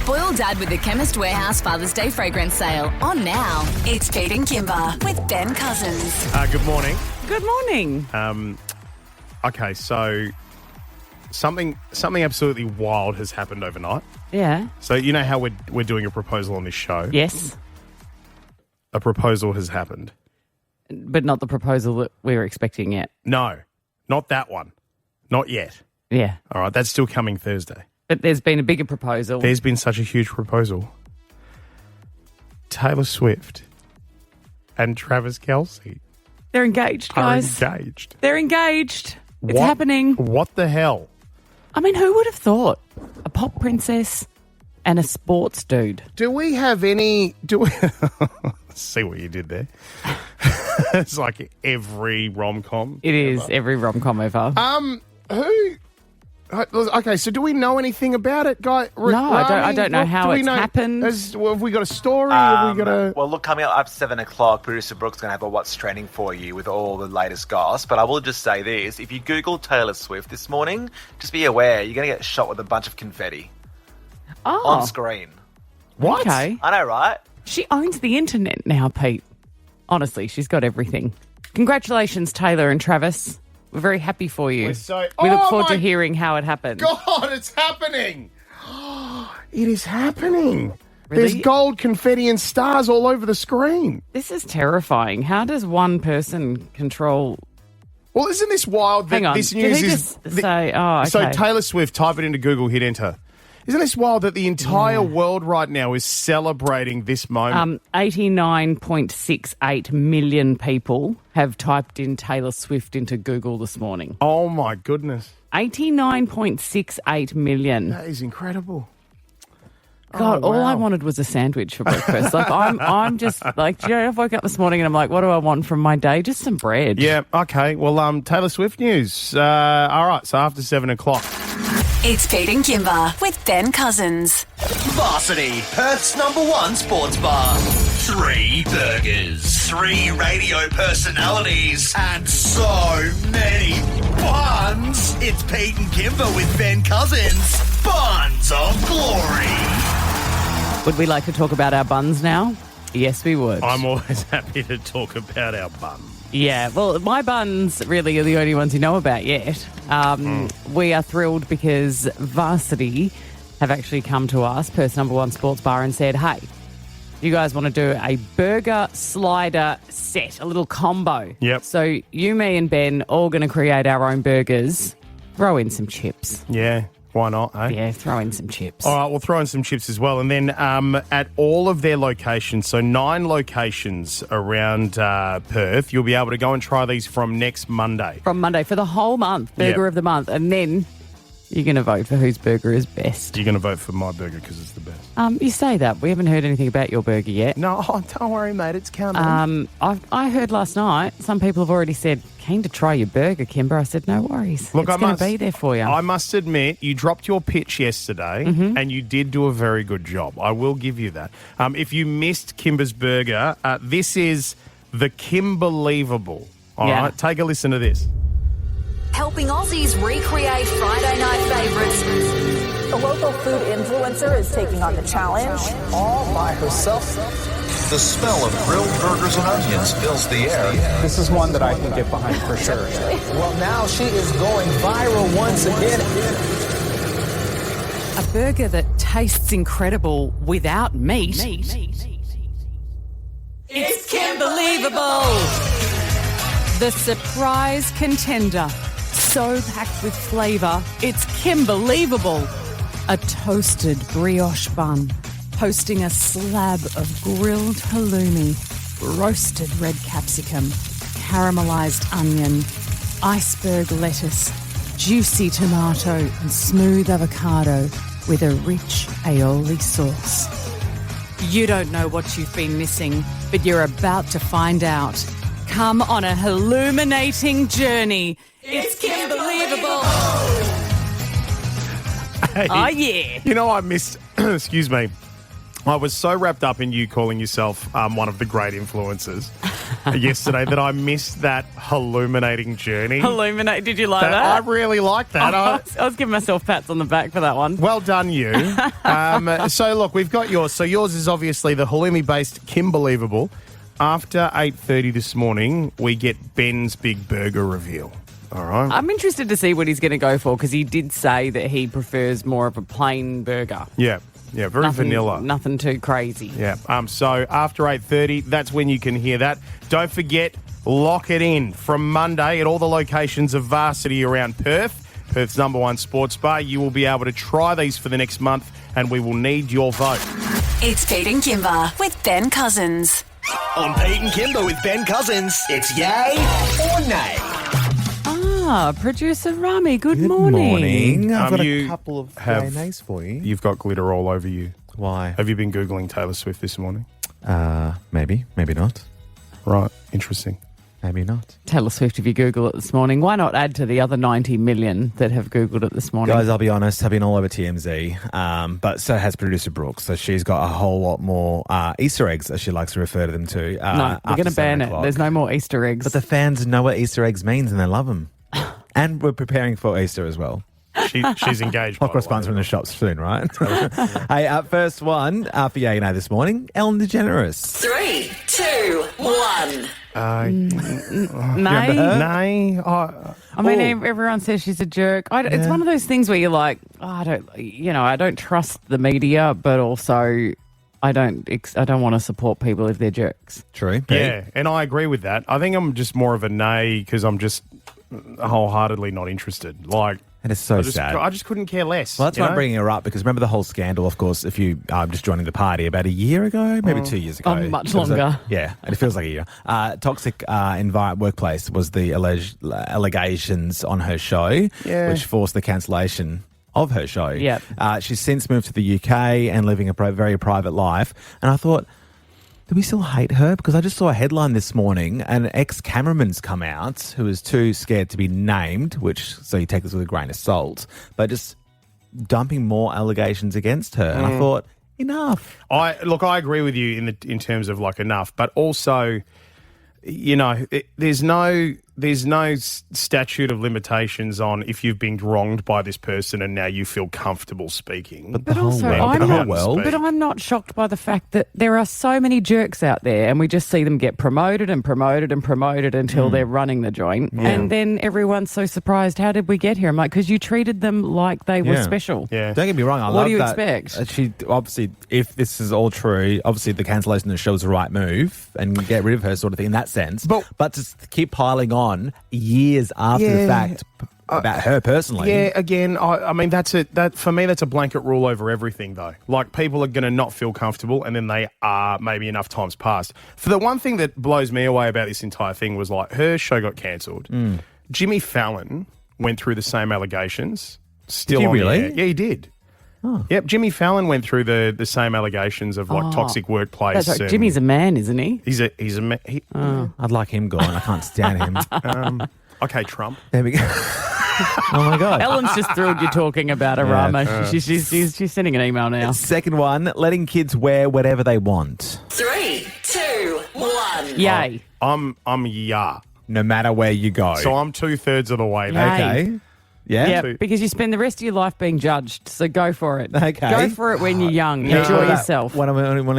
Spoil Dad with the Chemist Warehouse Father's Day fragrance sale. On now. It's Pete and Kymba with Ben Cousins. Good morning. Good morning. Okay, so something absolutely wild has happened overnight. Yeah. So you know how we're doing a proposal on this show? Yes. A proposal has happened. But not the proposal that we were expecting yet. No, not that one. Not yet. Yeah. All right, that's still coming Thursday. But there's been a bigger proposal. There's been such a huge proposal. Taylor Swift and Travis Kelce They're engaged, are guys. engaged. They're engaged. It's What? happening. What the hell? I mean, who would have thought? A pop princess and a sports dude. Do we have any... See what you did there? It's like every rom-com. It is every rom-com ever. Who... Okay, so do we know anything about it, guy? No, I don't know how it's happened. Have we got a story? Have we got a... Well, look, coming up 7 o'clock, producer Brooke's going to have a What's Trending for you with all the latest goss. But I will just say this. If you Google Taylor Swift this morning, just be aware you're going to get shot with a bunch of confetti on screen. What? Okay. I know, right? She owns the internet now, Pete. Honestly, she's got everything. Congratulations, Taylor and Travis. We're very happy for you. We look forward to hearing how it happened. God, it's happening. It is happening. Really? There's gold, confetti, and stars all over the screen. This is terrifying. How does one person control... Well, isn't this wild that Hang on. this Did news he is... just say... Oh, okay. So Taylor Swift, type it into Google, hit enter. Isn't this wild that the entire world right now is celebrating this moment? 89.68 million people have typed in Taylor Swift into Google this morning. Oh, my goodness. 89.68 million. That is incredible. God, Oh, wow. all I wanted was a sandwich for breakfast. Like I'm just like, I woke up this morning and I'm like, what do I want from my day? Just some bread. Yeah, okay. Well, Taylor Swift news. All right, so after 7 o'clock. It's Pete and Kymba with Ben Cousins. Varsity, Perth's #1 sports bar. 3 burgers, 3 radio personalities, and so many buns. It's Pete and Kymba with Ben Cousins. Buns of Glory. Would we like to talk about our buns now? Yes, we would. I'm always happy to talk about our bun. Yeah, well, my buns really are the only ones you know about yet. We are thrilled because Varsity have actually come to us, Perth's #1 sports bar, and said, hey, you guys want to do a burger slider set, a little combo. Yep. So you, me and Ben all going to create our own burgers. Throw in some chips. Yeah, why not, eh? Yeah, throw in some chips. All right, we'll throw in some chips as well. And then at all of their locations, so 9 locations around Perth, you'll be able to go and try these from next Monday. From Monday for the whole month, burger of the month. And then you're going to vote for whose burger is best. You're going to vote for my burger because it's the best. You say that. We haven't heard anything about your burger yet. No, don't worry, mate. It's coming. I heard last night some people have already said, keen to try your burger, Kymba. I said, no worries. Look, it's going to be there for you. I must admit, you dropped your pitch yesterday and you did do a very good job. I will give you that. If you missed Kymba's burger, this is the Kymba-leevable. All right, take a listen to this. Helping Aussies recreate Friday night favourites. A local food influencer is taking on the challenge all by herself. The smell of grilled burgers and onions fills the air. This is one that I can get behind for sure. Well, now she is going viral once again. A burger that tastes incredible without meat. It's Kymba-leevable. The surprise contender. So packed with flavour, it's Kymba-leevable. A toasted brioche bun, hosting a slab of grilled halloumi, roasted red capsicum, caramelised onion, iceberg lettuce, juicy tomato and smooth avocado with a rich aioli sauce. You don't know what you've been missing, but you're about to find out. Come on a illuminating journey. It's Kymba-leevable. Hey, Oh, yeah. You know, I missed, excuse me, I was so wrapped up in you calling yourself one of the great influencers yesterday that I missed that illuminating journey. Illuminate. Did you like that? I really liked that. I was giving myself pats on the back for that one. Well done, you. So, look, we've got yours. So yours is obviously the halloumi-based Kymba. After 8:30 this morning, we get Ben's big burger reveal. All right. I'm interested to see what he's going to go for because he did say that he prefers more of a plain burger. Yeah, very vanilla. Nothing too crazy. Yeah. So after 8:30, that's when you can hear that. Don't forget, lock it in from Monday at all the locations of Varsity around Perth. Perth's #1 sports bar. You will be able to try these for the next month, and we will need your vote. It's Pete and Kymba with Ben Cousins. On Pete and Kymba with Ben Cousins, it's yay or nay. Producer Rami, good morning. I've got you a couple of have- nays for you. You've got glitter all over you. Why? Have you been Googling Taylor Swift this morning? Maybe not. Right. Interesting. Maybe not. Taylor Swift, if you Google it this morning, why not add to the other 90 million that have Googled it this morning? Guys, I'll be honest, I've been all over TMZ, but so has producer Brooks. So she's got a whole lot more Easter eggs, as she likes to refer to them to. No, we're going to ban it. There's no more Easter eggs. But the fans know what Easter eggs means and they love them. And we're preparing for Easter as well. She's engaged. Hot cross buns from the shops soon, right? Hey, first one for Yay Nay this morning, Ellen DeGeneres. 3, 2, 1. Nay. Nay. I mean, everyone says she's a jerk. It's one of those things where you're like, I don't trust the media, but also I don't want to support people if they're jerks. True. Yeah, and I agree with that. I think I'm just more of a nay because I'm just wholeheartedly not interested. Like, and it's so sad. I just couldn't care less. Well, that's why I'm bringing her up, because remember the whole scandal, of course, if you just joining the party about a year ago, maybe 2 years ago. Oh, much longer. It feels like a year. Toxic workplace was the allegations on her show, which forced the cancellation of her show. Yep. She's since moved to the UK and living a very private life. And I thought, do we still hate her? Because I just saw a headline this morning, an ex-cameraman's come out who is too scared to be named, so you take this with a grain of salt, but just dumping more allegations against her. And I thought, enough. I agree with you in terms of like enough, but also, there's no statute of limitations on if you've been wronged by this person and now you feel comfortable speaking. But also, I'm not shocked by the fact that there are so many jerks out there and we just see them get promoted and promoted and promoted until they're running the joint. Yeah. And then everyone's so surprised, how did we get here? I'm like, because you treated them like they were special. Yeah. Don't get me wrong, I love that. What do you expect? She obviously, if this is all true, obviously the cancellation of the show was the right move and get rid of her sort of thing in that sense. But to keep piling on years after the fact about her personally. Yeah, again, I mean, for me, that's a blanket rule over everything, though. Like, people are going to not feel comfortable, and then they are maybe enough times past. For the one thing that blows me away about this entire thing was, like, her show got cancelled. Jimmy Fallon went through the same allegations. Still on really? the air. Yeah, he did. Oh. Yep, Jimmy Fallon went through the same allegations of toxic workplace. That's right. Jimmy's a man, isn't he? He's a man. I'd like him gone. I can't stand him. Okay, Trump. There we go. Oh my God. Ellen's just thrilled you're talking about her, Rama. She's sending an email now. Second one, letting kids wear whatever they want. 3, 2, 1. Yay. I'm yeah. No matter where you go. So I'm 2/3 of the way Yay. there. Okay. Yeah? Yeah, because you spend the rest of your life being judged, so go for it. Okay. Go for it when you're young. Enjoy yourself. One of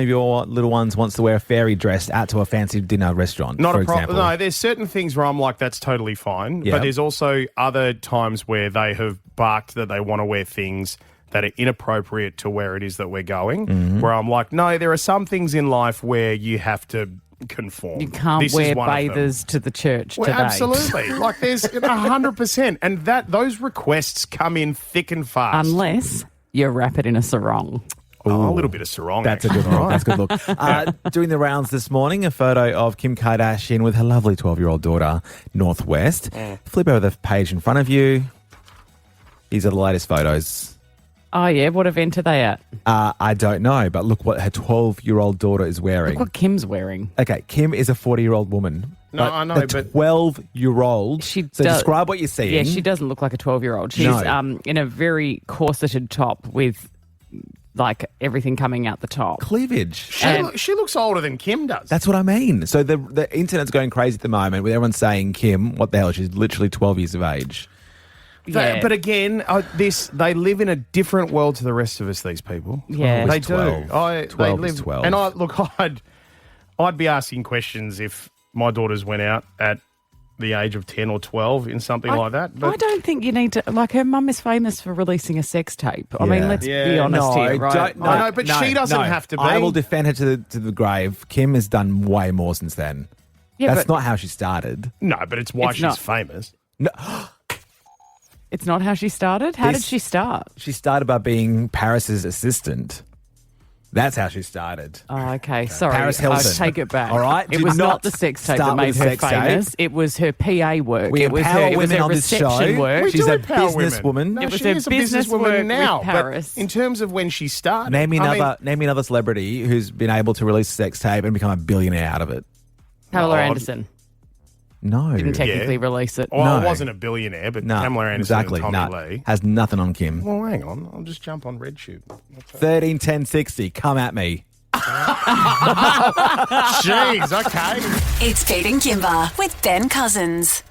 your little ones wants to wear a fairy dress out to a fancy dinner restaurant, Not for a problem. example. No, there's certain things where I'm like, that's totally fine. Yep. But there's also other times where they have barked that they want to wear things that are inappropriate to where it is that we're going, where I'm like, no, there are some things in life where you have to conform. You can't wear bathers to the church today. Absolutely. Like, there's 100%. And those requests come in thick and fast. Unless you wrap it in a sarong. A little bit of sarong. That's a good look. That's a good look. Doing the rounds this morning, a photo of Kim Kardashian with her lovely 12-year-old daughter, Northwest. Flip over the page in front of you. These are the latest photos. Oh, yeah. What event are they at? I don't know, but look what her 12-year-old daughter is wearing. Look what Kim's wearing. Okay, Kim is a 40-year-old woman. No, I know, the 12-year-old. So describe what you're seeing. Yeah, she doesn't look like a 12-year-old. She's in a very corseted top with like everything coming out the top. Cleavage. She looks older than Kim does. That's what I mean. So the internet's going crazy at the moment with everyone saying Kim, what the hell? She's literally 12 years of age. Yeah. But again, they live in a different world to the rest of us, these people. Yeah. They 12. do. 12 they is live, 12. And I'd be asking questions if my daughters went out at the age of 10 or 12 in something like that. I don't think you need to. Like, her mum is famous for releasing a sex tape. I mean, Yeah. let's be honest here, right? I know, but she doesn't have to be. I will defend her to the grave. Kim has done way more since then. Yeah, That's but not how she started. No, but it's why It's she's not. famous. No, it's not how she started. How did This- she start? she started by being Paris's assistant. That's how she started. Oh, okay. Sorry. Paris Hilton. I take it back. All right? It Do was not not the sex tape that start made with her sex tape. famous. It was her PA work. We It was empower her women on this show. reception work. We She's do a empower women. businesswoman. No, It was she a is a business businesswoman work now. with but Paris. in terms of when she started, Name me I another celebrity who's been able to release a sex tape and become a billionaire out of it. Pamela Oh, Anderson No. didn't technically release it. Well, I No. wasn't a billionaire, but No, Pamela Anderson exactly. and Tommy No. Lee. Has nothing on Kim. Well, hang on. I'll just jump on Red Shoot. 13, 10, 60. Come at me. Jeez, okay. It's Pete and Kymba with Ben Cousins.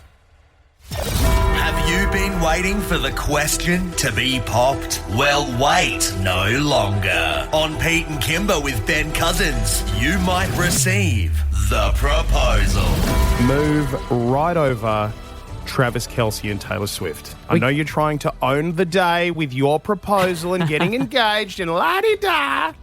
Have you been waiting for the question to be popped? Well, wait no longer. On Pete and Kymba with Ben Cousins, you might receive the proposal. Move right over Travis Kelce and Taylor Swift. I know you're trying to own the day with your proposal and getting engaged and la-di-da.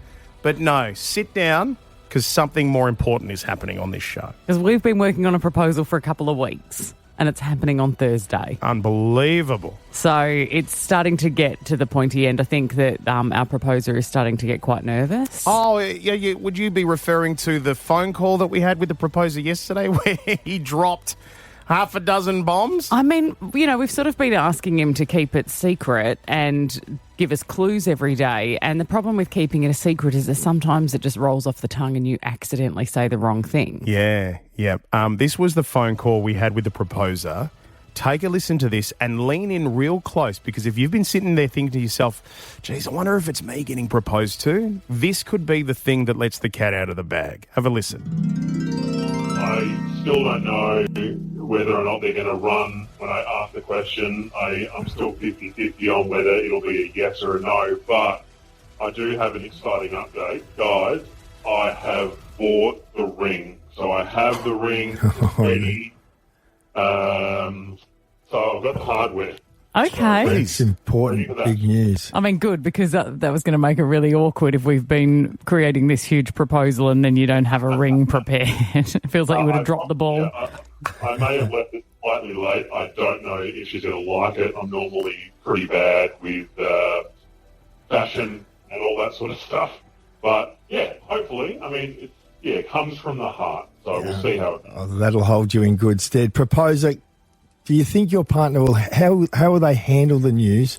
But no, sit down because something more important is happening on this show. Because we've been working on a proposal for a couple of weeks and it's happening on Thursday. Unbelievable. So it's starting to get to the pointy end. I think that our proposer is starting to get quite nervous. Oh, yeah, would you be referring to the phone call that we had with the proposer yesterday where he dropped half a dozen bombs? I mean, we've sort of been asking him to keep it secret and give us clues every day. And the problem with keeping it a secret is that sometimes it just rolls off the tongue and you accidentally say the wrong thing. Yeah. This was the phone call we had with the proposer. Take a listen to this and lean in real close because if you've been sitting there thinking to yourself, geez, I wonder if it's me getting proposed to, this could be the thing that lets the cat out of the bag. Have a listen. I still don't know whether or not they're going to run when I ask the question. I'm still 50-50 on whether it'll be a yes or a no, but I do have an exciting update. Guys, I have bought the ring. So I have the ring ready. So I've got the hardware. Okay. It's important, big news. I mean, good, because that was going to make it really awkward if we've been creating this huge proposal and then you don't have a ring prepared. It feels like you would have dropped the ball. Yeah, I may have left it slightly late. I don't know if she's going to like it. I'm normally pretty bad with fashion and all that sort of stuff. But, yeah, hopefully. I mean, it comes from the heart. So we'll see how it goes. Oh, that'll hold you in good stead. Proposer, do you think your partner will, how will they handle the news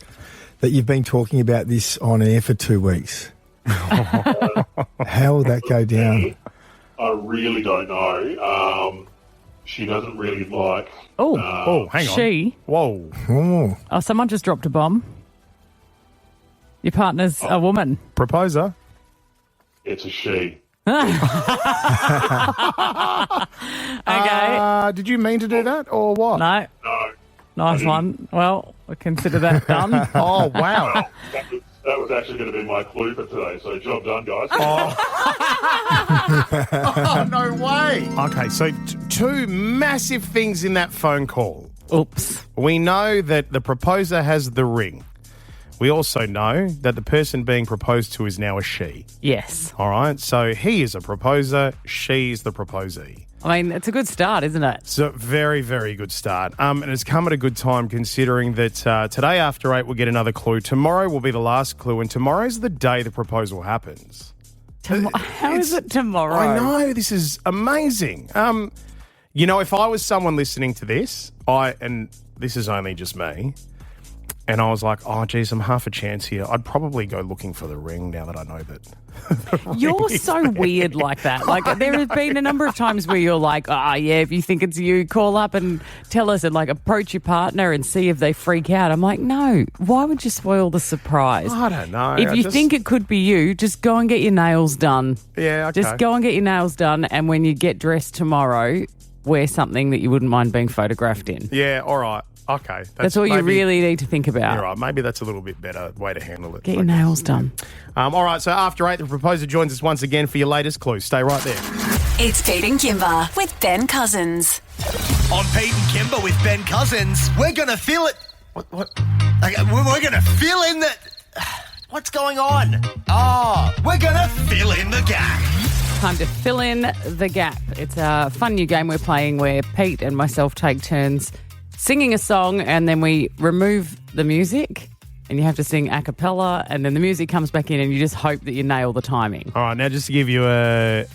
that you've been talking about this on air for 2 weeks? How will that go down? I really don't know. She doesn't really like... hang on. She? Whoa. Oh, someone just dropped a bomb. Your partner's a woman. Proposer? It's a she. Okay. Did you mean to do that or what? No. No. Nice one. Well, we'll consider that done. Oh, wow. That was actually going to be my clue for today. So job done, guys. Oh, no way. Okay, so two massive things in that phone call. Oops. We know that the proposer has the ring. We also know that the person being proposed to is now a she. Yes. All right, so he is a proposer, she's the proposee. I mean, it's a good start, isn't it? It's a very, very good start. And it's come at a good time considering that today after 8 we'll get another clue. Tomorrow will be the last clue, and tomorrow's the day the proposal happens. How is it tomorrow? I know, this is amazing. If I was someone listening to this, and this is only just me, And I was like, oh, geez, I'm half a chance here. I'd probably go looking for the ring now that I know that. You're so weird like that. Like, there have been a number of times where you're like, yeah, if you think it's you, call up and tell us and, like, approach your partner and see if they freak out. I'm like, no, why would you spoil the surprise? I don't know. If you think it could be you, just go and get your nails done. Yeah, okay. Just go and get your nails done, and when you get dressed tomorrow, wear something that you wouldn't mind being photographed in. Yeah, all right. Okay. That's all you really need to think about. You're right. Maybe that's a little bit better way to handle it. Get your nails done. All right, so after 8, the proposer joins us once again for your latest clue. Stay right there. It's Pete and Kymba with Ben Cousins. On Pete and Kymba with Ben Cousins, we're going to fill it. What? Okay, we're going to fill in the... What's going on? We're going to fill in the gap. Time to fill in the gap. It's a fun new game we're playing where Pete and myself take turns singing a song, and then we remove the music, and you have to sing a cappella, and then the music comes back in, and you just hope that you nail the timing. All right, now just to give you a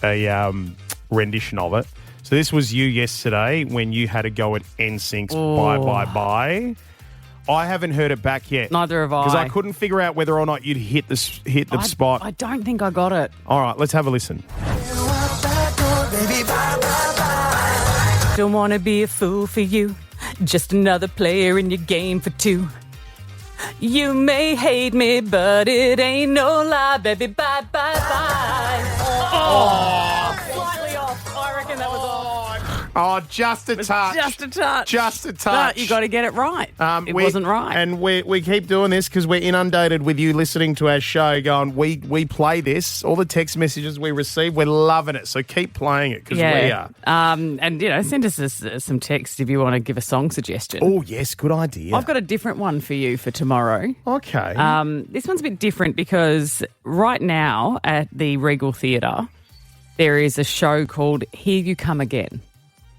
rendition of it. So this was you yesterday when you had to go at NSYNC's Bye. I haven't heard it back yet. Neither have I. Because I couldn't figure out whether or not you'd hit the spot. I don't think I got it. All right, let's have a listen. Don't want to be a fool for you. Just another player in your game for two. You may hate me, but it ain't no lie, baby. Bye, bye, bye. Slightly off. I reckon that was off. Oh, just a touch. Just a touch. Just a touch. But you got to get it right. It wasn't right. And we keep doing this because we're inundated with you listening to our show going, we play this. All the text messages we receive, we're loving it. So keep playing it because we are. And, send us some text if you want to give a song suggestion. Oh, yes, good idea. I've got a different one for you for tomorrow. Okay. This one's a bit different because right now at the Regal Theatre, there is a show called Here You Come Again.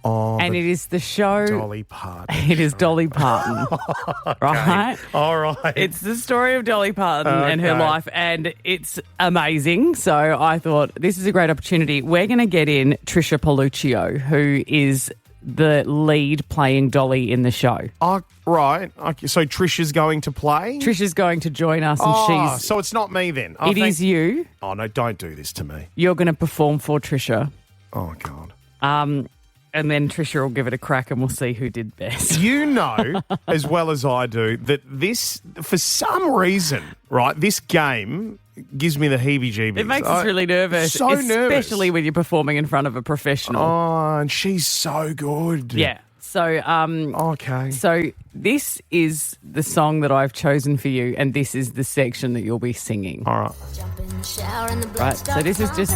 Oh, and it is the show... Dolly Parton. It is Dolly Parton. Right? All right. It's the story of Dolly Parton and her life, and it's amazing. So I thought this is a great opportunity. We're going to get in Trisha Paluccio, who is the lead playing Dolly in the show. Oh, right. Okay. So Trisha's going to play? Trisha's going to join us, and so it's not me then. It is you. Oh, no, don't do this to me. You're going to perform for Trisha. Oh, God. And then Trisha will give it a crack and we'll see who did best. You know, as well as I do, that this, for some reason, right, this game gives me the heebie-jeebies. It makes us really nervous. So nervous. Especially when you're performing in front of a professional. Oh, and she's so good. Yeah. So, okay. So this is the song that I've chosen for you, and this is the section that you'll be singing. All right. Right, so this is just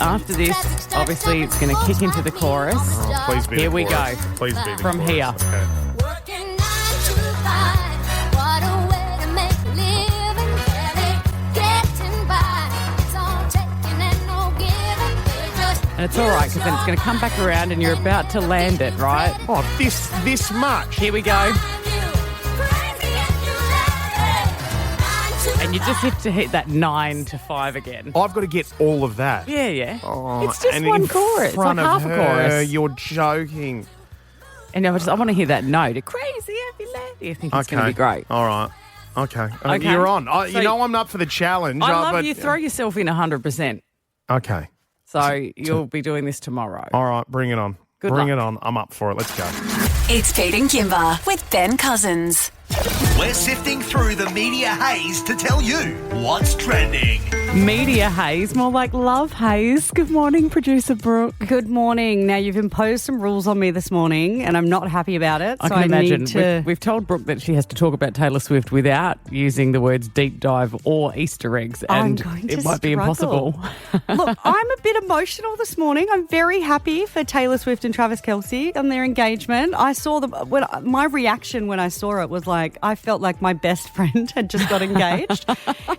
after this. Obviously, it's going to kick into the chorus. Oh, please be here the we chorus. go. Please be the From chorus. here. Okay. And it's all right because then it's going to come back around and you're about to land it, right? Oh, this much. Here we go. And you just have to hit that 9 to 5 again. I've got to get all of that. Yeah. Oh, it's just and one in chorus. It's like front of half a her, chorus. You're joking. And I want to hear that note. Crazy happy lady. I think it's going to be great. All right. Okay. Okay. You're on. So I'm up for the challenge. I love you. Throw yourself in 100%. Okay. So you'll be doing this tomorrow. All right. Bring it on. Good Bring luck. it on. I'm up for it. Let's go. It's Pete and Kymba with Ben Cousins. We're sifting through the media haze to tell you what's trending. Media haze, more like love haze. Good morning, producer Brooke. Good morning. Now, you've imposed some rules on me this morning, and I'm not happy about it. I so can imagine. Need to... We've told Brooke that she has to talk about Taylor Swift without using the words deep dive or Easter eggs, and it might be impossible. Look, I'm a bit emotional this morning. I'm very happy for Taylor Swift and Travis Kelce on their engagement. I saw my reaction when I saw it was like, I felt like my best friend had just got engaged.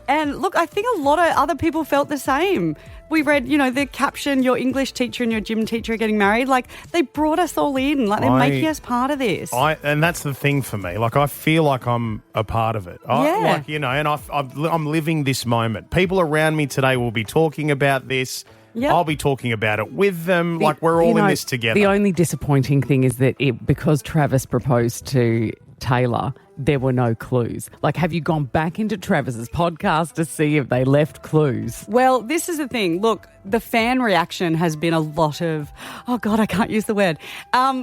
And look, I think a lot of other people felt the same. We read, the caption, your English teacher and your gym teacher are getting married. Like, they brought us all in. Like, they're making us part of this. And that's the thing for me. Like, I feel like I'm a part of it. And I'm living this moment. People around me today will be talking about this. Yep. I'll be talking about it with them. We're all in this together. The only disappointing thing is that because Travis proposed to Taylor, there were no clues? Like, have you gone back into Travis's podcast to see if they left clues? Well, this is the thing. Look, the fan reaction has been a lot of, oh God, I can't use the word. A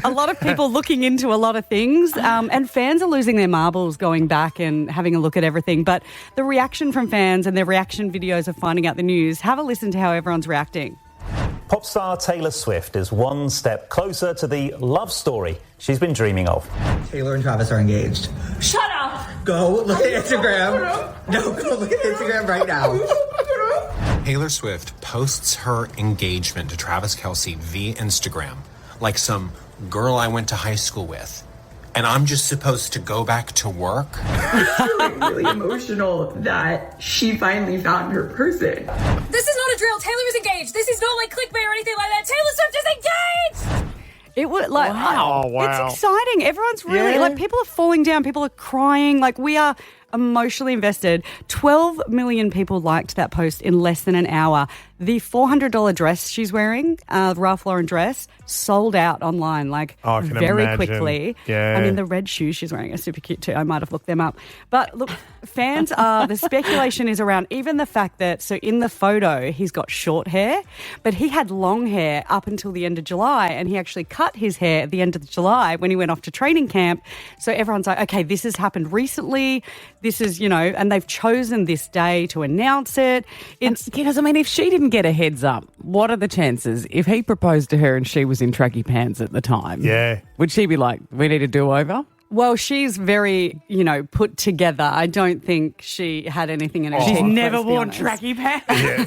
lot of people looking into a lot of things, and fans are losing their marbles going back and having a look at everything. But the reaction from fans and their reaction videos of finding out the news, have a listen to how everyone's reacting. Pop star Taylor Swift is one step closer to the love story she's been dreaming of. Taylor and Travis are engaged. Shut up! Go look at Instagram. No, go look at Instagram right now. Taylor Swift posts her engagement to Travis Kelce via Instagram like some girl I went to high school with. And I'm just supposed to go back to work? I'm really emotional that she finally found her person. This is not a drill. Taylor is engaged. This is not like clickbait or anything like that. Taylor Swift is engaged! It would like, wow. It's exciting. Everyone's really, like, people are falling down. People are crying. Like, we are emotionally invested. 12 million people liked that post in less than an hour. The $400 dress she's wearing, Ralph Lauren dress, sold out online, like, very quickly. Yeah. I mean, the red shoes she's wearing are super cute too. I might have looked them up. But look, fans are, the speculation is around even the fact that, so in the photo, he's got short hair, but he had long hair up until the end of July, and he actually cut his hair at the end of July when he went off to training camp. So everyone's like, okay, this has happened recently. This is, and they've chosen this day to announce it. It's because, I mean, if she didn't get a heads up, what are the chances if he proposed to her and she was in tracky pants at the time? Yeah. Would she be like, we need a do-over? Well, she's very, put together. I don't think she had anything in her. She's never worn tracky pants. Yeah,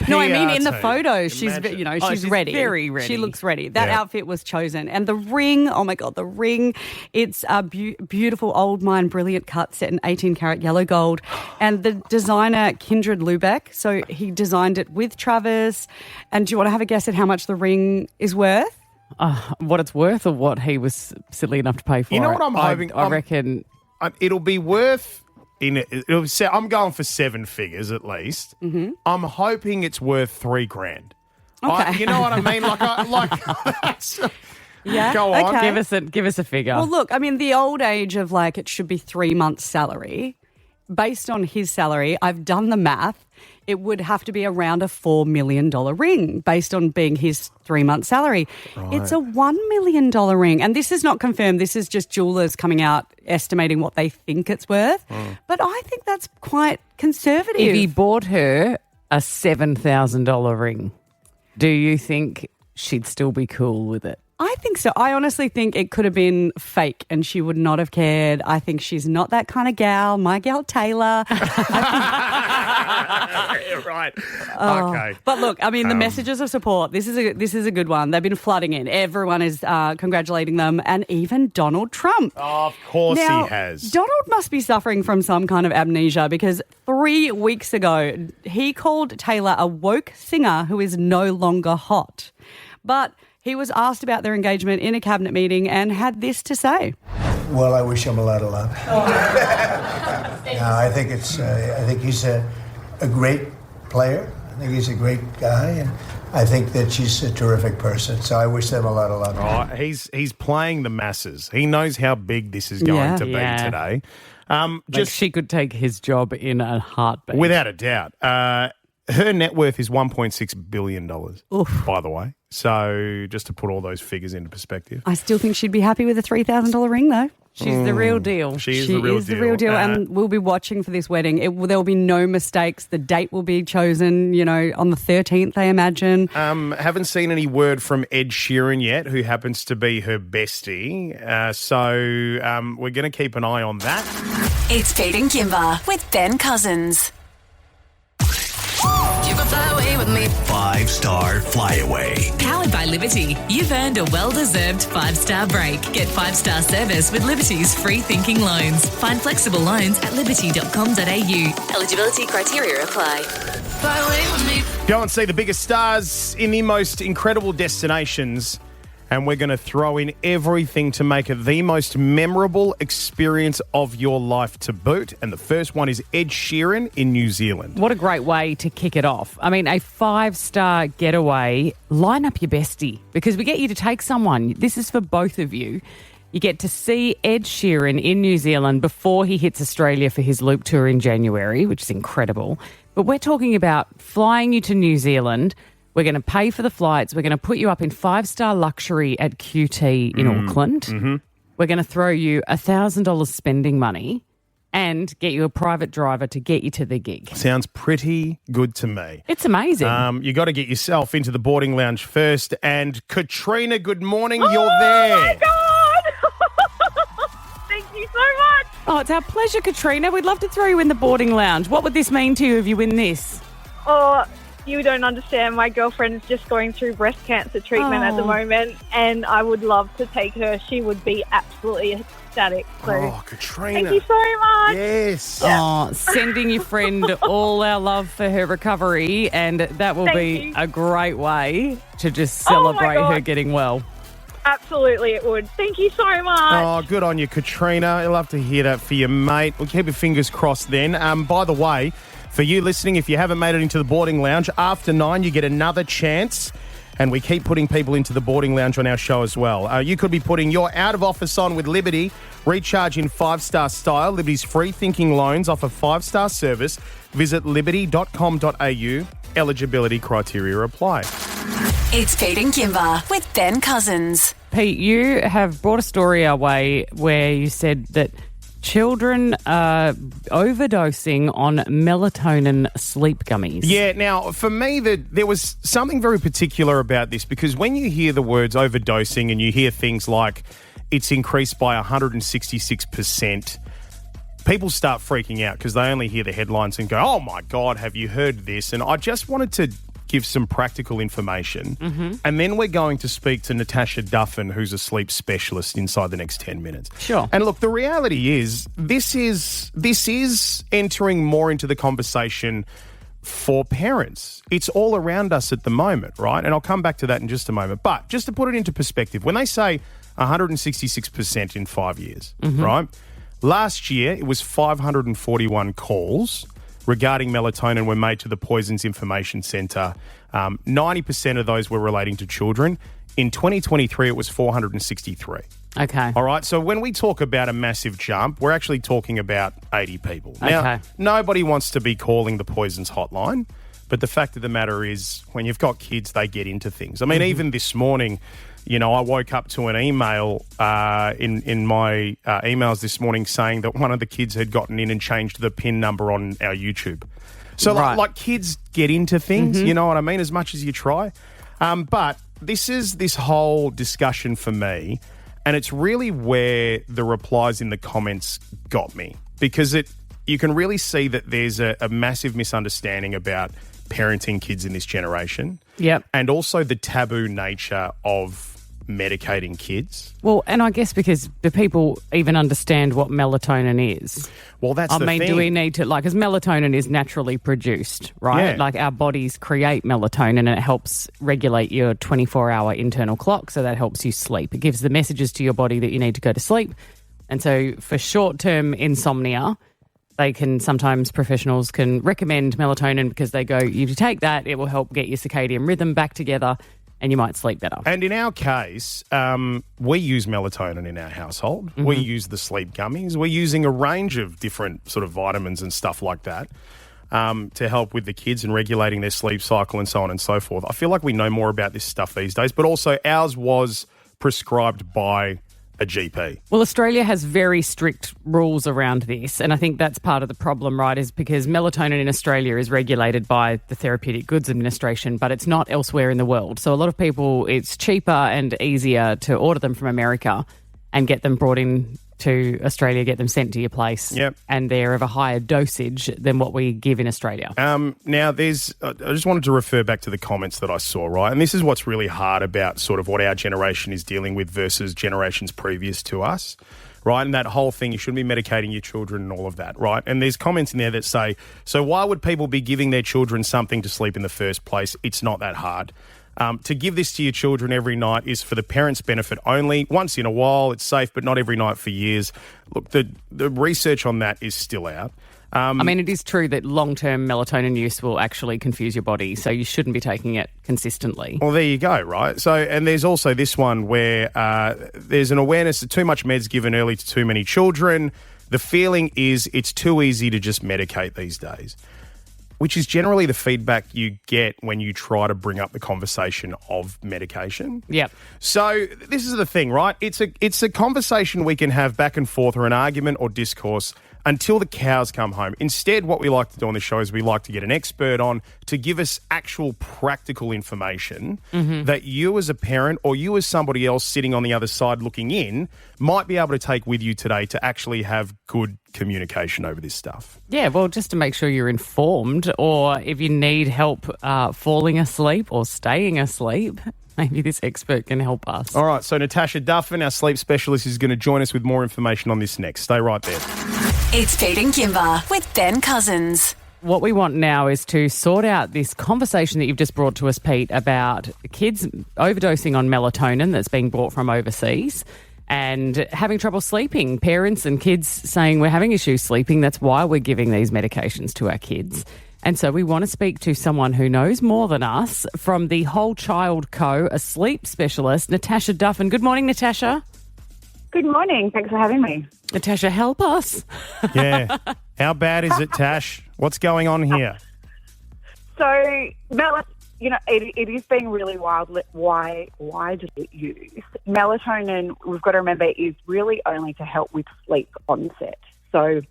no, I mean in the team. photos, she's she's ready. Very ready. She looks ready. That outfit was chosen, and the ring. Oh my God, the ring! It's a beautiful old mine, brilliant cut set in 18-karat yellow gold, and the designer Kindred Lubeck. So he designed it with Travis. And do you want to have a guess at how much the ring is worth? What it's worth, or what he was silly enough to pay for? You know what I'm hoping? I reckon it'll be worth. I'm going for 7 figures at least. Mm-hmm. I'm hoping it's worth $3,000. Okay. You know what I mean? Yeah. Go on. Okay. Give us a figure. Well, look, I mean, the old age of it should be 3 months' salary. Based on his salary, I've done the math. It would have to be around a $4 million ring based on being his 3-month salary. Right. It's a $1 million ring. And this is not confirmed. This is just jewelers coming out estimating what they think it's worth. But I think that's quite conservative. If he bought her a $7,000 ring, do you think she'd still be cool with it? I think so. I honestly think it could have been fake and she would not have cared. I think she's not that kind of gal. My gal Taylor. Right. Okay. But look, I mean, the messages of support, this is a good one. They've been flooding in. Everyone is congratulating them, and even Donald Trump. Oh, of course now, he has. Donald must be suffering from some kind of amnesia, because 3 weeks ago he called Taylor a woke singer who is no longer hot. But he was asked about their engagement in a cabinet meeting and had this to say. Well, I wish him a lot of luck. I think he's a great player. I think he's a great guy, and I think that she's a terrific person. So I wish them a lot of luck. Oh, he's playing the masses. He knows how big this is going to be today. She could take his job in a heartbeat. Without a doubt. Her net worth is $1.6 billion, by the way. So just to put all those figures into perspective. I still think she'd be happy with a $3,000 ring, though. She's the real deal. She is the real deal. And we'll be watching for this wedding. There will be no mistakes. The date will be chosen, on the 13th, I imagine. Haven't seen any word from Ed Sheeran yet, who happens to be her bestie. So we're going to keep an eye on that. It's Pete and Kymba with Ben Cousins. You can fly away with me. 5-star Flyaway. Powered by Liberty. You've earned a well-deserved 5-star break. Get 5-star service with Liberty's free thinking loans. Find flexible loans at liberty.com.au. Eligibility criteria apply. Fly away with me. Go and see the biggest stars in the most incredible destinations. And we're going to throw in everything to make it the most memorable experience of your life to boot. And the first one is Ed Sheeran in New Zealand. What a great way to kick it off. I mean, a 5-star getaway. Line up your bestie, because we get you to take someone. This is for both of you. You get to see Ed Sheeran in New Zealand before he hits Australia for his Loop tour in January, which is incredible. But we're talking about flying you to New Zealand. We're going to pay for the flights. We're going to put you up in 5-star luxury at QT in Auckland. Mm-hmm. We're going to throw you $1,000 spending money and get you a private driver to get you to the gig. Sounds pretty good to me. It's amazing. You got to get yourself into the boarding lounge first. And Katrina, good morning. You're there. Oh, my God. Thank you so much. Oh, it's our pleasure, Katrina. We'd love to throw you in the boarding lounge. What would this mean to you if you win this? Oh, you don't understand. My girlfriend is just going through breast cancer treatment at the moment, and I would love to take her. She would be absolutely ecstatic. So, Katrina. thank you so much. Yes. Oh, sending your friend all our love for her recovery, and that will be a great way to just celebrate her getting well. Absolutely, it would. Thank you so much. Oh, good on you, Katrina. I'd love to hear that for you, mate. We'll keep your fingers crossed then. By the way, for you listening, if you haven't made it into the boarding lounge, after 9, you get another chance. And we keep putting people into the boarding lounge on our show as well. You could be putting your out of office on with Liberty. Recharge in 5-star style. Liberty's free thinking loans offer 5-star service. Visit liberty.com.au. Eligibility criteria apply. It's Pete and Kymba with Ben Cousins. Pete, you have brought a story our way where you said that children are overdosing on melatonin sleep gummies. Yeah, now, for me, there was something very particular about this because when you hear the words overdosing and you hear things like it's increased by 166%, people start freaking out because they only hear the headlines and go, oh, my God, have you heard this? And I just wanted to give some practical information. Mm-hmm. And then we're going to speak to Natasha Duffin, who's a sleep specialist, inside the next 10 minutes. Sure. And look, the reality is this is entering more into the conversation for parents. It's all around us at the moment, right? And I'll come back to that in just a moment. But just to put it into perspective, when they say 166% in 5 years, right? Last year, it was 541 calls regarding melatonin were made to the Poisons Information Centre. 90% of those were relating to children. In 2023, it was 463. Okay. All right, so when we talk about a massive jump, we're actually talking about 80 people. Now, nobody wants to be calling the Poisons hotline, but the fact of the matter is when you've got kids, they get into things. I mean, even this morning, you know, I woke up to an email in my emails this morning saying that one of the kids had gotten in and changed the PIN number on our YouTube. So, like kids get into things, you know what I mean, as much as you try. But this is this whole discussion for me, and it's really where the replies in the comments got me because you can really see that there's a massive misunderstanding about parenting kids in this generation. Yep. And also the taboo nature of medicating kids. Well, and I guess because do people even understand what melatonin is? Well, that's the thing. do we need to, because melatonin is naturally produced, right? Yeah. Like our bodies create melatonin and it helps regulate your 24-hour internal clock, so that helps you sleep. It gives the messages to your body that you need to go to sleep. And so for short-term insomnia, professionals can recommend melatonin because they go, you take that, it will help get your circadian rhythm back together and you might sleep better. And in our case, we use melatonin in our household. We use the sleep gummies. We're using a range of different sort of vitamins and stuff like that to help with the kids and regulating their sleep cycle and so on and so forth. I feel like we know more about this stuff these days, but also ours was prescribed by a GP. Well, Australia has very strict rules around this, and I think that's part of the problem, right, is because melatonin in Australia is regulated by the Therapeutic Goods Administration, but it's not elsewhere in the world. So a lot of people, it's cheaper and easier to order them from America and get them brought in to Australia, get them sent to your place. Yep. And they're of a higher dosage than what we give in Australia. Now, I just wanted to refer back to the comments that I saw, right? And this is what's really hard about sort of what our generation is dealing with versus generations previous to us, right? And that whole thing, you shouldn't be medicating your children and all of that, right? And there's comments in there that say, so why would people be giving their children something to sleep in the first place? It's not that hard. To give this to your children every night is for the parents' benefit only. Once in a while, it's safe, but not every night for years. Look, the research on that is still out. I mean, it is true that long-term melatonin use will actually confuse your body, so you shouldn't be taking it consistently. Well, there you go, right? So, and there's also this one where there's an awareness that too much meds given early to too many children. The feeling is it's too easy to just medicate these days, which is generally the feedback you get when you try to bring up the conversation of medication. Yep. So this is the thing, right? It's a conversation we can have back and forth, or an argument or discourse, until the cows come home. Instead, what we like to do on this show is we like to get an expert on to give us actual practical information that you as a parent or you as somebody else sitting on the other side looking in might be able to take with you today to actually have good communication over this stuff. Yeah, well, just to make sure you're informed, or if you need help falling asleep or staying asleep, maybe this expert can help us. All right, so Natasha Duffin, our sleep specialist, is going to join us with more information on this next. Stay right there. It's Pete and Kymba with Ben Cousins. What we want now is to sort out this conversation that you've just brought to us, Pete, about kids overdosing on melatonin that's being brought from overseas and having trouble sleeping. Parents and kids saying we're having issues sleeping. That's why we're giving these medications to our kids. And so we want to speak to someone who knows more than us from the Whole Child Co., a sleep specialist, Natasha Duffin. Good morning, Natasha. Good morning. Thanks for having me. Natasha, help us. Yeah. How bad is it, Tash? What's going on here? So, it is being really widely used. Melatonin, we've got to remember, is really only to help with sleep onset. So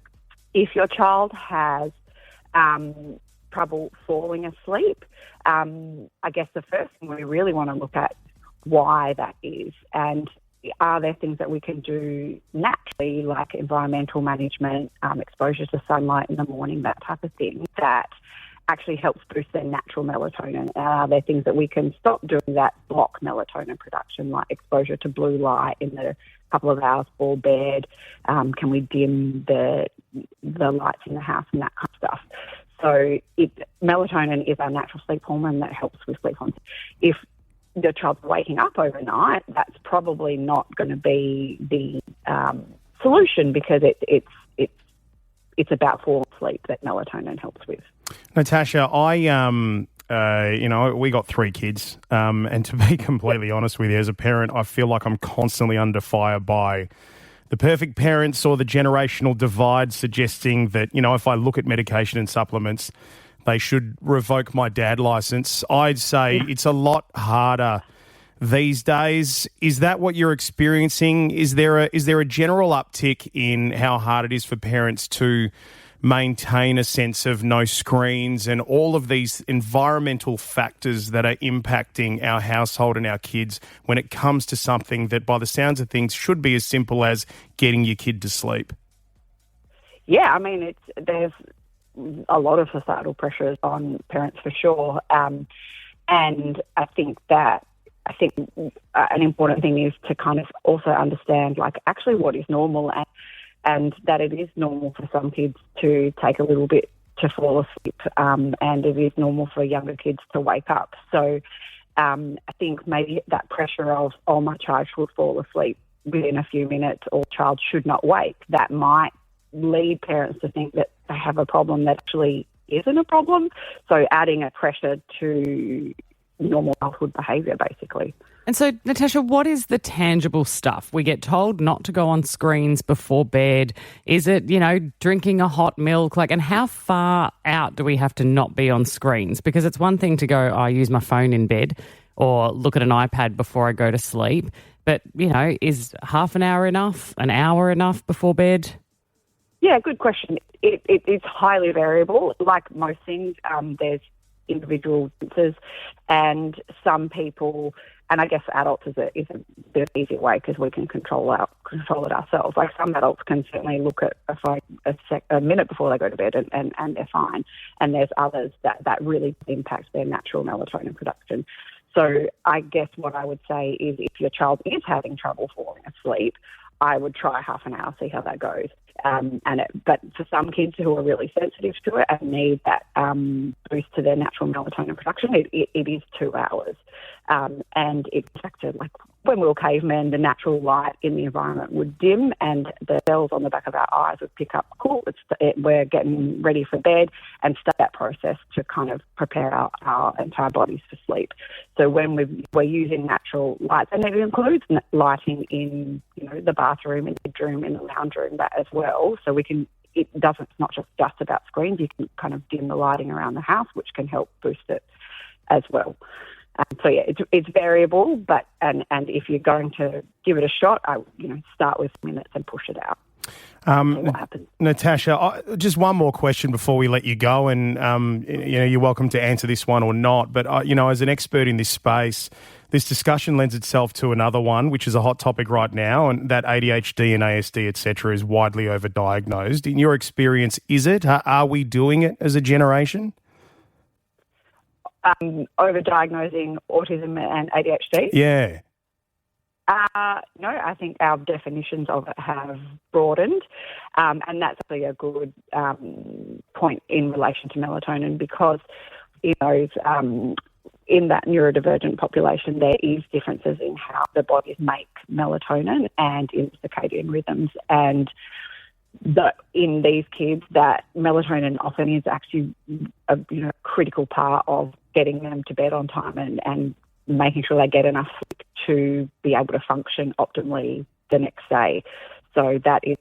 if your child has trouble falling asleep, I guess the first thing we really want to look at why that is, and are there things that we can do naturally, like environmental management, exposure to sunlight in the morning, that type of thing, that actually helps boost their natural melatonin? Are there things that we can stop doing that block melatonin production, like exposure to blue light in the couple of hours before bed? Can we dim the lights in the house and that kind of stuff? So melatonin is our natural sleep hormone that helps with sleep onset. If the child's waking up overnight, that's probably not going to be the solution, because it's about falling asleep that melatonin helps with. Natasha, we got 3 kids, and to be completely honest with you, as a parent, I feel like I'm constantly under fire by the perfect parents or the generational divide suggesting that, if I look at medication and supplements, they should revoke my dad license. I'd say it's a lot harder these days. Is that what you're experiencing? Is there a general uptick in how hard it is for parents to maintain a sense of no screens and all of these environmental factors that are impacting our household and our kids when it comes to something that, by the sounds of things, should be as simple as getting your kid to sleep? Yeah, I mean, there's a lot of societal pressures on parents for sure, and I think an important thing is to kind of also understand, like, actually what is normal, and that it is normal for some kids to take a little bit to fall asleep, and it is normal for younger kids to wake up. So I think maybe that pressure of, my child should fall asleep within a few minutes, or child should not wake, that might lead parents to think that they have a problem that actually isn't a problem. So adding a pressure to normal childhood behaviour, basically. And so, Natasha, what is the tangible stuff? We get told not to go on screens before bed. Is it, drinking a hot milk? And how far out do we have to not be on screens? Because it's one thing to go, I use my phone in bed or look at an iPad before I go to sleep. But, is half an hour enough? An hour enough before bed? Yeah, good question. It's highly variable. Like most things, there's individual differences, and some people, and I guess adults is a bit of an easier way because we can control it ourselves. Like some adults can certainly look at a phone a minute before they go to bed and they're fine, and there's others that really impacts their natural melatonin production. So I guess what I would say is, if your child is having trouble falling asleep, I would try half an hour, see how that goes. But for some kids who are really sensitive to it and need that boost to their natural melatonin production, it is 2 hours. And it's affected, like, when we were cavemen, the natural light in the environment would dim and the cells on the back of our eyes would pick up, cool, we're getting ready for bed, and start that process to kind of prepare our entire bodies for sleep. So when we're using natural lights, and it includes lighting in the bathroom, in the bedroom, in the lounge room, that as well, so it's not just about screens. You can kind of dim the lighting around the house, which can help boost it as well. So yeah, it's variable, but and if you're going to give it a shot, start with minutes and push it out. What happens? Natasha, just one more question before we let you go, and you're welcome to answer this one or not. But as an expert in this space, this discussion lends itself to another one, which is a hot topic right now, and that ADHD and ASD, etc., is widely overdiagnosed. In your experience, is it? Are we doing it as a generation? Overdiagnosing autism and ADHD? Yeah. No, I think our definitions of it have broadened, and that's actually a good point in relation to melatonin, because in that neurodivergent population there is differences in how the bodies make melatonin and in circadian rhythms, and in these kids that melatonin often is actually a critical part of getting them to bed on time and making sure they get enough sleep to be able to function optimally the next day. So that is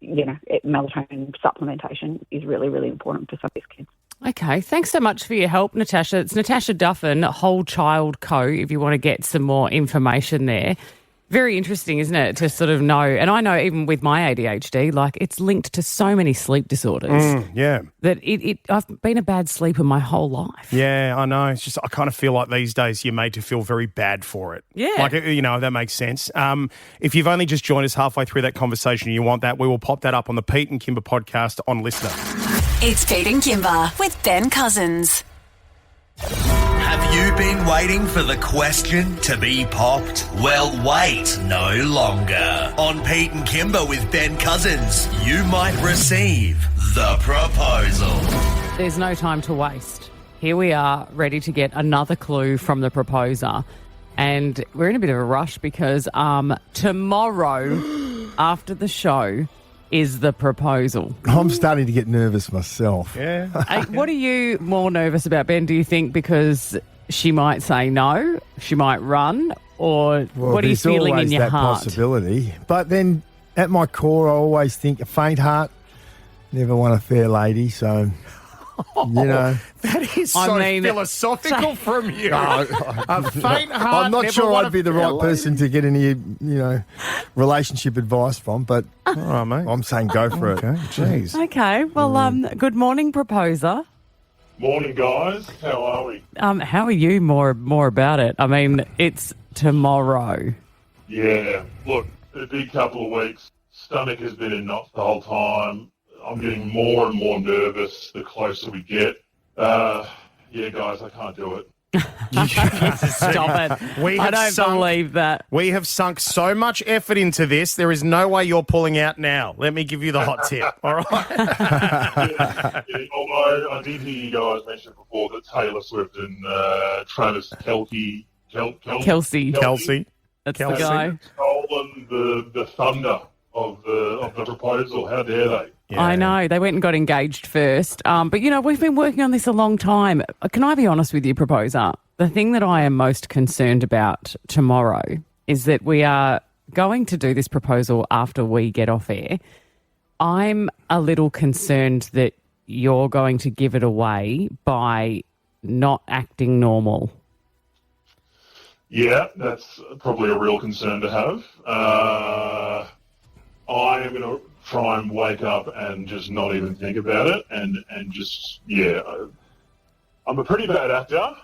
melatonin supplementation is really, really important for some of these kids. Okay, thanks so much for your help, Natasha. It's Natasha Duffin, Whole Child Co, if you want to get some more information there. Very interesting, isn't it, to sort of know, and I know even with my ADHD, like it's linked to so many sleep disorders. Yeah. That I've been a bad sleeper my whole life. Yeah, I know. It's just I kind of feel like these days you're made to feel very bad for it. Yeah. Like, that makes sense. If you've only just joined us halfway through that conversation and you want that, we will pop that up on the Pete and Kymba podcast on Listener. It's Pete and Kymba with Ben Cousins. Have you been waiting for the question to be popped? Well, wait no longer. On Pete and Kymba with Ben Cousins, you might receive the proposal. There's no time to waste. Here we are, ready to get another clue from the proposer. And we're in a bit of a rush because tomorrow, after the show, is the proposal. I'm starting to get nervous myself. Yeah. What are you more nervous about, Ben? Do you think because she might say no, she might run, or what are you feeling in your heart? There's always that possibility. But then at my core, I always think a faint heart, never won a fair lady, so... That is so philosophical from you. A faint heart. I'm not sure I'd be the right person to get any, relationship advice from, but all right, mate. I'm saying go for it. Jeez. Okay. Well, good morning, proposer. Morning, guys. How are we? How are you? More about it. I mean, it's tomorrow. Yeah. Look, a big couple of weeks. Stomach has been in knots the whole time. I'm getting more and more nervous the closer we get. Yeah, guys, I can't do it. Stop it. I don't believe that. We have sunk so much effort into this. There is no way you're pulling out now. Let me give you the hot tip. All right? Although I did hear you guys mention before that Taylor Swift and Travis Kelce. That's the guy. Stolen the thunder of the proposal. How dare they? Yeah. I know. They went and got engaged first. But, we've been working on this a long time. Can I be honest with you, proposer? The thing that I am most concerned about tomorrow is that we are going to do this proposal after we get off air. I'm a little concerned that you're going to give it away by not acting normal. Yeah, that's probably a real concern to have. I am going to try and wake up and just not even think about it and just, I'm a pretty bad actor.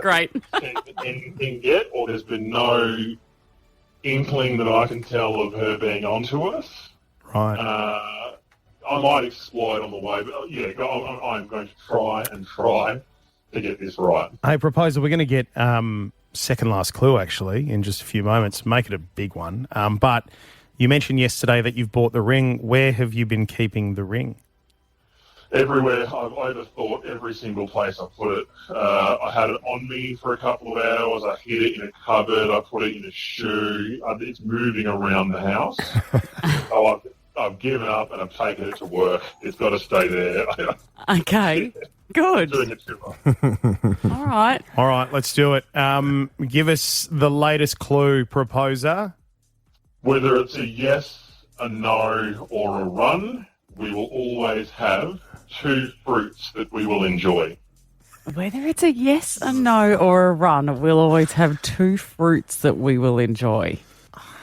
Great. Anything yet, or there's been no inkling that I can tell of her being onto us. Right. I might explode on the way, but I'm going to try to get this right. Hey, proposer, we're going to get second last clue, actually, in just a few moments. Make it a big one. But you mentioned yesterday that you've bought the ring. Where have you been keeping the ring? everywhere. I've overthought every single place I put it. I had it on me for a couple of hours. I hid it in a cupboard. I put it in a shoe. It's moving around the house. So I've given up and I've taken it to work. It's got to stay there. Okay, good. All right. All right, let's do it. Give us the latest clue, proposer. Whether it's a yes, a no, or a run, we will always have 2 fruits that we will enjoy. Whether it's a yes, a no, or a run, we'll always have 2 fruits that we will enjoy.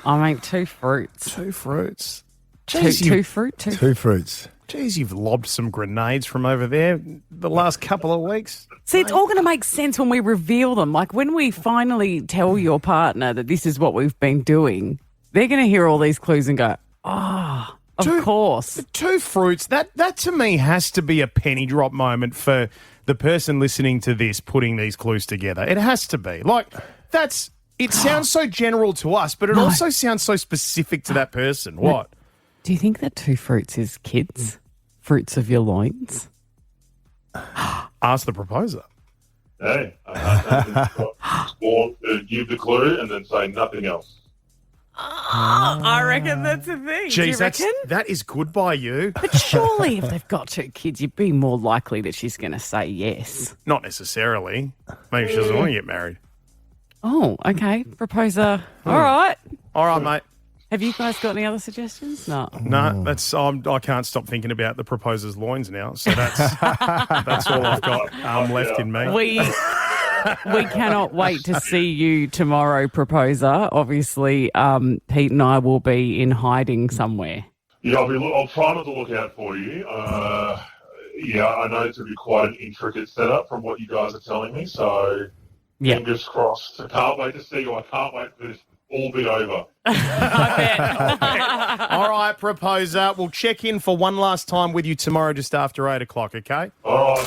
I mean, 2 fruits. 2 fruits. Two fruit. 2 fruits. Geez, you've lobbed some grenades from over there the last couple of weeks. See, it's all going to make sense when we reveal them. Like when we finally tell your partner that this is what we've been doing, they're going to hear all these clues and go, oh, of course. 2 fruits, that to me has to be a penny drop moment for the person listening to this putting these clues together. It has to be. Like, it sounds so general to us, but it also sounds so specific to that person. What? Do you think that 2 fruits is kids? Fruits of your loins? Ask the proposer. Hey, or give the clue and then say nothing else. I reckon that's a thing. Geez, Do you reckon? that is good by you. But surely if they've got 2 kids, you'd be more likely that she's going to say yes. Not necessarily. Maybe she doesn't want to get married. Oh, okay. Proposer. All right. All right, mate. Have you guys got any other suggestions? No. No, I can't stop thinking about the proposer's loins now. So that's all I've got left in me. We cannot wait to see you tomorrow, proposer. Obviously, Pete and I will be in hiding somewhere. Yeah, I'll try not to look out for you. I know it's going to be quite an intricate setup from what you guys are telling me. So fingers crossed. I can't wait to see you. I can't wait for this all be over. All right, proposer. We'll check in for one last time with you tomorrow just after 8 o'clock, okay? All right.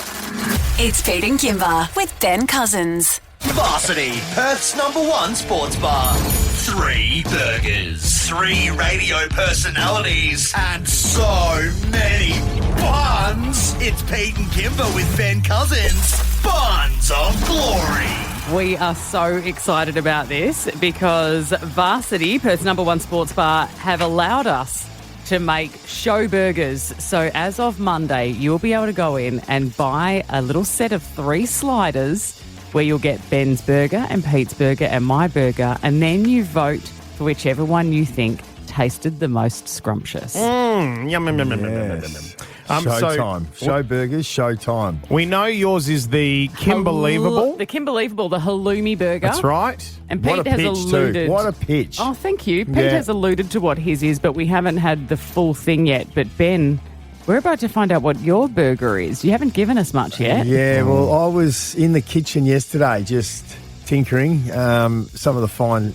It's Pete and Kymba with Ben Cousins. Varsity, Perth's #1 sports bar. 3 burgers, 3 radio personalities, and so many buns. It's Pete and Kymba with Ben Cousins. Buns of Glory. We are so excited about this because Varsity, Perth's #1 sports bar, have allowed us to make show burgers. So as of Monday, you'll be able to go in and buy a little set of 3 sliders where you'll get Ben's burger and Pete's burger and my burger, and then you vote for whichever one you think tasted the most scrumptious. Yum, yum, yum, yum, yum, Yes. yum. Showtime. Show burgers, showtime. We know yours is the Kymba-leavable. The Kymba-leavable, the halloumi burger. That's right. And What Pete a has pitch, alluded. too. What a pitch. Oh, thank you. Pete Yeah. has alluded to what his is, but we haven't had the full thing yet. But Ben, we're about to find out what your burger is. You haven't given us much yet. Yeah, well, I was in the kitchen yesterday just tinkering some of the fine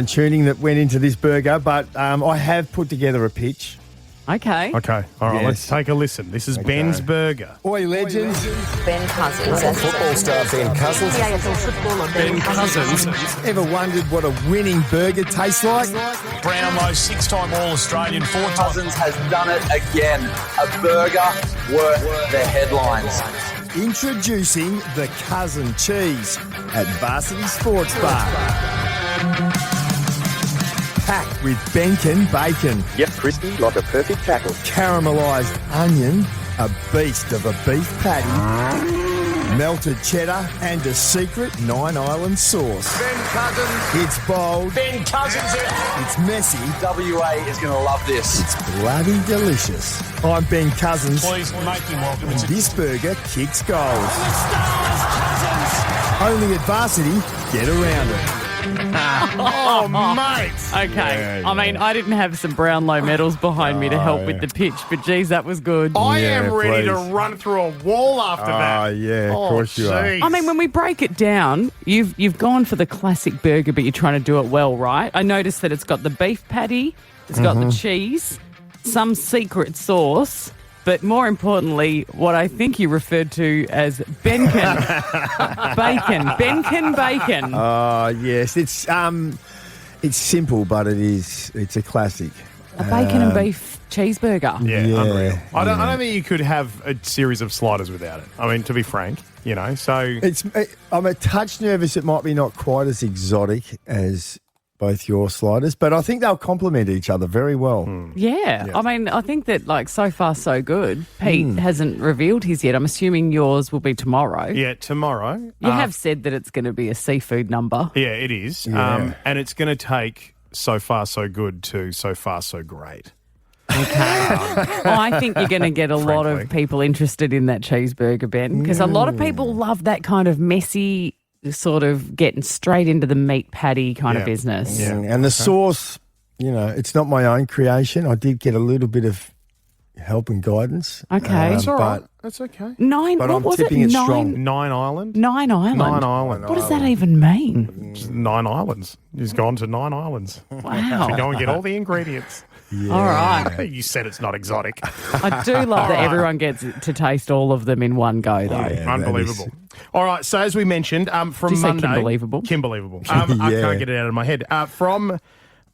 tuning that went into this burger, but I have put together a pitch. Okay. Okay. All right, Yes. let's take a listen. This is Ben's burger. Oi, legends. Ben Cousins. Football star Ben Cousins. Ben Cousins. Ever wondered what a winning burger tastes like? Brownlow, 6-time All-Australian, 4-time. Cousins has done it again. A burger worth the headlines. Introducing the Cousin Cheese at Varsity Sports Bar. Packed with Benkin bacon. Yep, crispy like a perfect tackle. Caramelised onion, a beast of a beef patty, melted cheddar, and a secret 9 Island sauce. Ben Cousins. It's bold. Ben Cousins. It's messy. WA is going to love this. It's bloody delicious. I'm Ben Cousins. Please make him welcome. And this burger kicks goals. Only at Varsity. Get around it. Oh, mate. Okay. I mean, I didn't have some Brownlow medals behind me to help with the pitch, but geez, that was good. I am ready to run through a wall after that. Yeah, of course you are. geez. I mean, when we break it down, you've gone for the classic burger, but you're trying to do it well, right? I noticed that it's got the beef patty, it's got the cheese, some secret sauce, but more importantly, what I think you referred to as Benkin bacon. Benkin bacon. Yes, it's simple, but it's a classic. A bacon and beef cheeseburger. Yeah, unreal. I don't think you could have a series of sliders without it. I mean, to be frank, so... I'm a touch nervous it might be not quite as exotic as both your sliders, but I think they'll complement each other very well. Yeah. I mean, I think that, so far so good. Pete hasn't revealed his yet. I'm assuming yours will be tomorrow. Yeah, tomorrow. You have said that it's going to be a seafood number. Yeah, it is. Yeah. And it's going to take so far so good to so far so great. I think you're going to get a lot of people interested in that cheeseburger, Ben, because a lot of people love that kind of messy, sort of getting straight into the meat patty kind of business. Yeah. And the sauce, it's not my own creation. I did get a little bit of help and guidance. Okay. That's all right. That's okay. But I'm tipping it strong. 9 Island? 9 Island? 9 Island. What does that even mean? 9 islands. He's gone to 9 islands. Wow. To go and get all the ingredients. Yeah. All right. You said it's not exotic. I do love that everyone gets to taste all of them in one go, though. Yeah, Unbelievable. All right, so as we mentioned, from Did you say Monday... Kimberleevable? Kimberleevable. I can't get it out of my head. From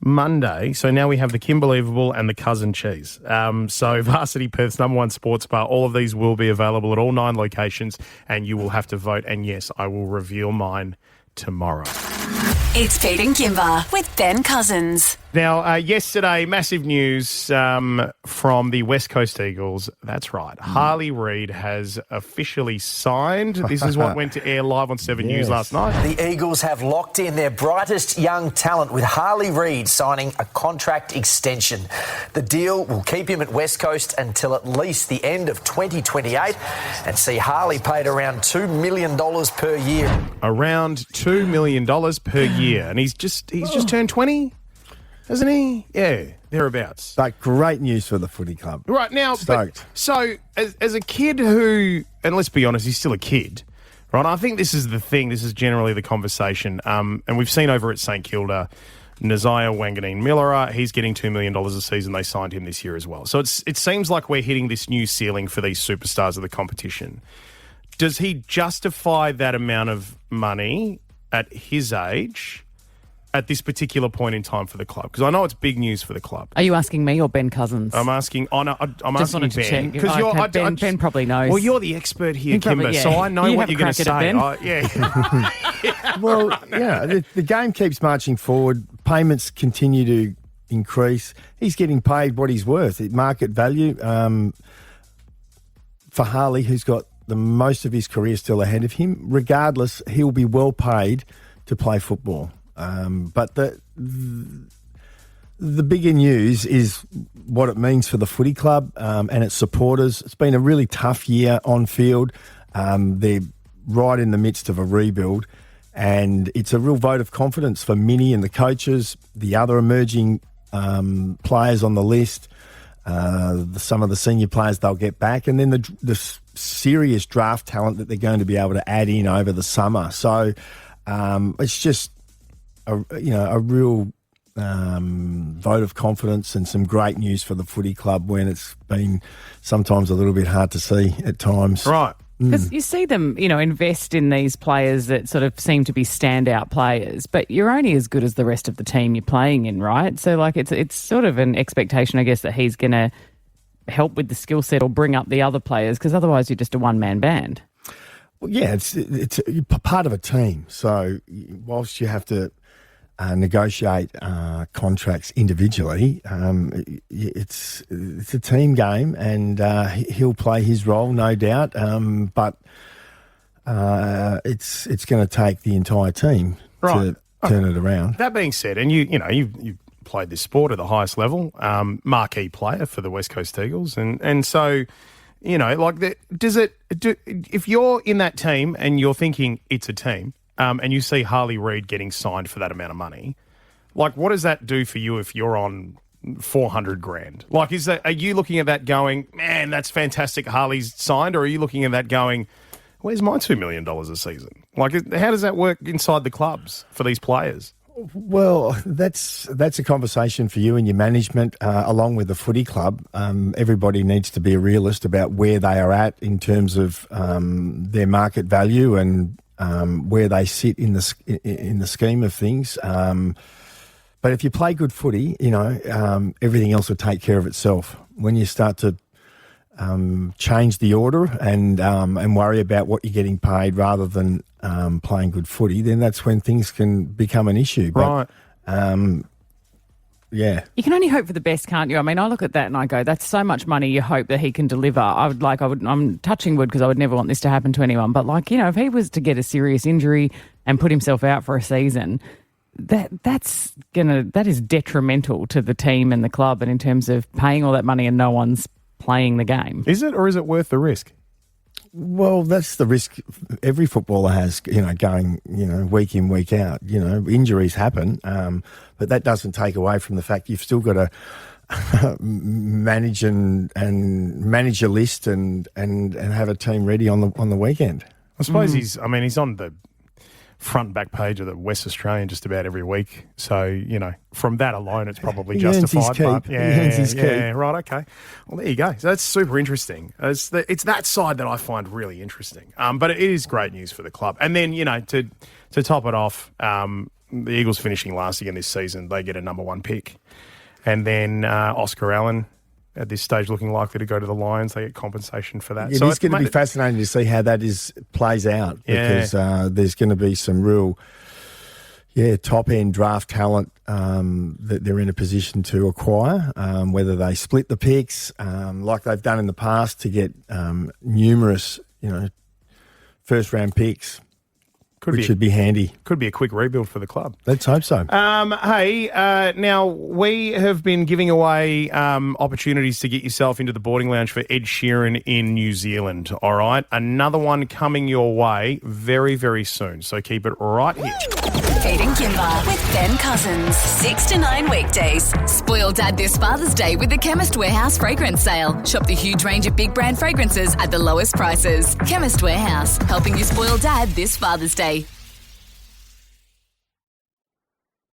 Monday, so now we have the Kimberleevable and the Cousin Cheese. So Varsity Perth's #1 sports bar, all of these will be available at all 9 locations, and you will have to vote. And yes, I will reveal mine tomorrow. It's Pete and Kymba with Ben Cousins. Now, yesterday, massive news from the West Coast Eagles. That's right. Harley Reid has officially signed. This is what went to air live on 7 News last night. The Eagles have locked in their brightest young talent with Harley Reid signing a contract extension. The deal will keep him at West Coast until at least the end of 2028 and see Harley paid around $2 million per year. Around $2 million per year. And he's just turned 20. Hasn't he? Yeah, thereabouts. But great news for the footy club. Right, now, Stoked. So as a kid who, and let's be honest, he's still a kid, right? I think this is the thing. This is generally the conversation. And we've seen over at St Kilda, Naziah Wanganeen-Miller, he's getting $2 million a season. They signed him this year as well. So it seems like we're hitting this new ceiling for these superstars of the competition. Does he justify that amount of money at his age at this particular point in time for the club? Because I know it's big news for the club. Are you asking me or Ben Cousins? I'm asking. I'm Just asking wanted to Ben. check. Ben probably knows. Well, you're the expert here, Kymba, so I know what you're going to say. Well, the game keeps marching forward. Payments continue to increase. He's getting paid what he's worth. Market value for Harley, who's got the most of his career still ahead of him. Regardless, he'll be well paid to play football. But the bigger news is what it means for the footy club and its supporters. It's been a really tough year on field. They're right in the midst of a rebuild, and it's a real vote of confidence for Minnie and the coaches, the other emerging players on the list, some of the senior players they'll get back, and then the serious draft talent that they're going to be able to add in over the summer. So it's just a real vote of confidence and some great news for the footy club when it's been sometimes a little bit hard to see at times. Right. Because you see them, invest in these players that sort of seem to be standout players, but you're only as good as the rest of the team you're playing in, right? So, it's sort of an expectation, I guess, that he's going to help with the skill set or bring up the other players, because otherwise you're just a one-man band. Well, yeah, it's part of a team. So whilst you have to negotiate contracts individually, it's a team game, and he'll play his role, no doubt. But it's going to take the entire team to turn it around. That being said, and you've played this sport at the highest level, marquee player for the West Coast Eagles, and so. If you're in that team and you're thinking it's a team, and you see Harley Reid getting signed for that amount of money, what does that do for you if you're on $400,000? Are you looking at that going, man, that's fantastic, Harley's signed, or are you looking at that going, where's my $2 million a season? How does that work inside the clubs for these players? Well, that's a conversation for you and your management, along with the footy club. Everybody needs to be a realist about where they are at in terms of their market value and where they sit in the scheme of things. But But if you play good footy, everything else will take care of itself. When you start to change the order and worry about what you're getting paid rather than playing good footy, then that's when things can become an issue. But, right. Yeah. You can only hope for the best, can't you? I mean, I look at that and I go, that's so much money you hope that he can deliver. I'm touching wood because I would never want this to happen to anyone. But if he was to get a serious injury and put himself out for a season, that is detrimental to the team and the club, and in terms of paying all that money and no one's playing the game. Is it, or is it worth the risk? Well, that's the risk every footballer has, going, week in, week out. Injuries happen, but that doesn't take away from the fact you've still got to manage and manage your list and have a team ready on the weekend. I suppose he's on the front and back page of the West Australian just about every week. So, from that alone, it's probably justified. Right, okay. Well, there you go. So that's super interesting. It's that side that I find really interesting. But it is great news for the club. And then, to top it off, the Eagles finishing last again this season, they get a number 1 pick. And then Oscar Allen, at this stage, looking likely to go to the Lions. They get compensation for that. It is going to be fascinating to see how that plays out because there's going to be some real, top-end draft talent that they're in a position to acquire, whether they split the picks like they've done in the past to get numerous, first-round picks. Which should be handy. Could be a quick rebuild for the club. Let's hope so. Now we have been giving away opportunities to get yourself into the boarding lounge for Ed Sheeran in New Zealand, all right? Another one coming your way very, very soon, so keep it right here. Kate and Kymba with Ben Cousins. 6 to 9 weekdays. Spoil Dad this Father's Day with the Chemist Warehouse fragrance sale. Shop the huge range of big brand fragrances at the lowest prices. Chemist Warehouse, helping you spoil Dad this Father's Day.